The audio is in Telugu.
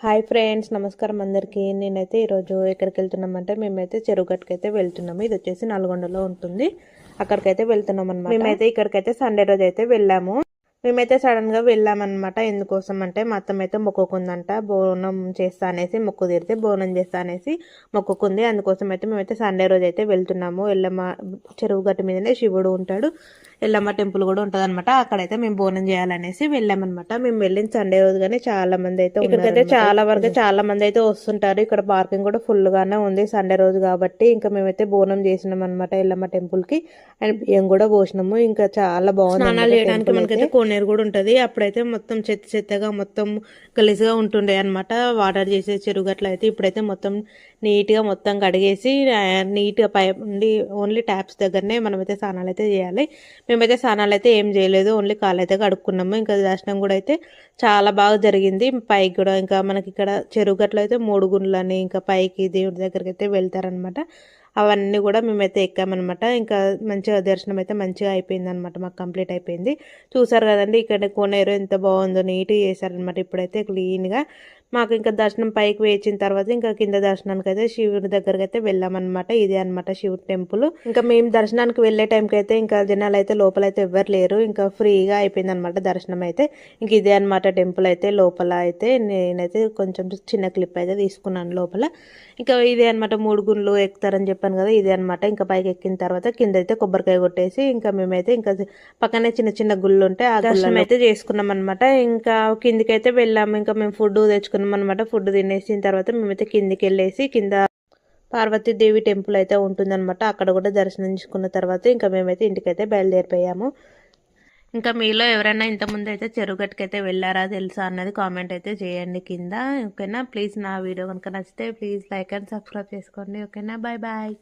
హాయ్ ఫ్రెండ్స్, నమస్కారం అందరికీ. నేనైతే ఈరోజు ఎక్కడికి వెళ్తున్నామంటే మేమైతే చెరువుగట్టుకు అయితే వెళ్తున్నాము. ఇది వచ్చేసి నల్గొండలో ఉంటుంది. అక్కడికైతే వెళ్తున్నాం అనమాట. మేమైతే ఇక్కడికైతే సండే రోజు అయితే వెళ్ళాము. మేమైతే సడన్గా వెళ్ళామన్నమాట. ఎందుకోసం అంటే మా అత్తమ్మ అయితే మొక్కుకుందంట, బోనం చేస్తా అనేసి, మొక్కు తీరితే బోనం చేస్తా అనేసి మొక్కుకుంది. అందుకోసం అయితే మేమైతే సండే రోజు అయితే వెళ్తున్నాము. ఎల్లమ్మ చెరువు గట్టు మీదనే శివుడు ఉంటాడు, ఎల్లమ్మ టెంపుల్ కూడా ఉంటుంది అనమాట. అక్కడైతే మేము బోనం చేయాలనేసి వెళ్ళామన్నమాట. మేము వెళ్ళిన సండే రోజు కానీ చాలా మంది అయితే ఇక్కడికైతే చాలా మంది అయితే వస్తుంటారు. ఇక్కడ పార్కింగ్ కూడా ఫుల్ గానే ఉంది సండే రోజు కాబట్టి. ఇంకా మేమైతే బోనం చేసినాం అనమాట ఎల్లమ్మ టెంపుల్ కి. అండ్ బియ్యం కూడా పోసినాము. ఇంకా చాలా బాగుంది. స్నానాలు చేయడానికి మనకైతే కోనేరు కూడా ఉంటది. అప్పుడైతే మొత్తం చెత్తగా మొత్తం గలీజ్గా ఉంటుండే అనమాట. వాటర్ చేసే చెరువు గట్ల అయితే ఇప్పుడైతే మొత్తం నీట్గా మొత్తం కడిగేసి నీట్గా పై ఉండి ఓన్లీ ట్యాప్స్ దగ్గరనే మనమైతే స్నానాలు అయితే చేయాలి. మేమైతే స్నానాలు అయితే ఏం చేయలేదు, ఓన్లీ కాళ్ళు అయితే కడుక్కున్నాము. ఇంకా దర్శనం కూడా అయితే చాలా బాగా జరిగింది. పైకి కూడా ఇంకా మనకి ఇక్కడ చెరువు గట్ల అయితే 3 గుండ్లని ఇంకా పైకి దేవుడి దగ్గరికి అయితే వెళ్తారనమాట. అవన్నీ కూడా మేమైతే ఎక్కామన్నమాట. ఇంకా మంచిగా దర్శనం అయితే మంచిగా అయిపోయింది అనమాట. మాకు కంప్లీట్ అయిపోయింది. చూసారు కదండి ఇక్కడ కోనేరు ఎంత బాగుందో, నీట్గా చేశారనమాట. ఇప్పుడైతే క్లీన్గా మాకు ఇంకా దర్శనం పైకి వేచిన తర్వాత ఇంకా కింద దర్శనానికి అయితే శివుడి దగ్గరికి అయితే వెళ్ళామన్నమాట. ఇదే అనమాట శివుడి టెంపుల్. ఇంకా మేము దర్శనానికి వెళ్ళే టైంకి అయితే ఇంకా జనాలు అయితే లోపలైతే ఎవ్వరు లేరు. ఇంకా ఫ్రీగా అయిపోయింది అనమాట దర్శనం అయితే. ఇంక ఇదే అనమాట టెంపుల్ అయితే. లోపల అయితే నేనైతే కొంచెం చిన్న క్లిప్ అయితే తీసుకున్నాను లోపల. ఇంకా ఇదే అనమాట 3 గుండ్లు ఎక్కుతారని చెప్పాను కదా, ఇదే అనమాట. ఇంకా పైకి ఎక్కిన తర్వాత కింద అయితే కొబ్బరికాయ కొట్టేసి ఇంకా మేమైతే ఇంకా పక్కనే చిన్న చిన్న గుళ్ళు ఉంటే ఆ దర్శనం అయితే చేసుకున్నాం అనమాట. ఇంకా కిందికి అయితే వెళ్ళాము. ఇంకా మేము ఫుడ్ తెచ్చుకున్నాం అనమాట. ఫుడ్ తినేసిన తర్వాత మేమైతే కిందికి వెళ్ళేసి కింద పార్వతీదేవి టెంపుల్ అయితే ఉంటుందన్నమాట. అక్కడ కూడా దర్శనం చేసుకున్న తర్వాత ఇంకా మేమైతే ఇంటికైతే బయలుదేరిపోయాము. ఇంకా మీలో ఎవరైనా ఇంతకుముందు అయితే చెరువుగట్టుకు అయితే వెళ్ళారా తెలుసా అన్నది కామెంట్ అయితే చేయండి కింద. ఓకేనా? ప్లీజ్ నా వీడియో కనుక నచ్చితే ప్లీజ్ లైక్ అండ్ సబ్స్క్రైబ్ చేసుకోండి. ఓకేనా? Bye bye.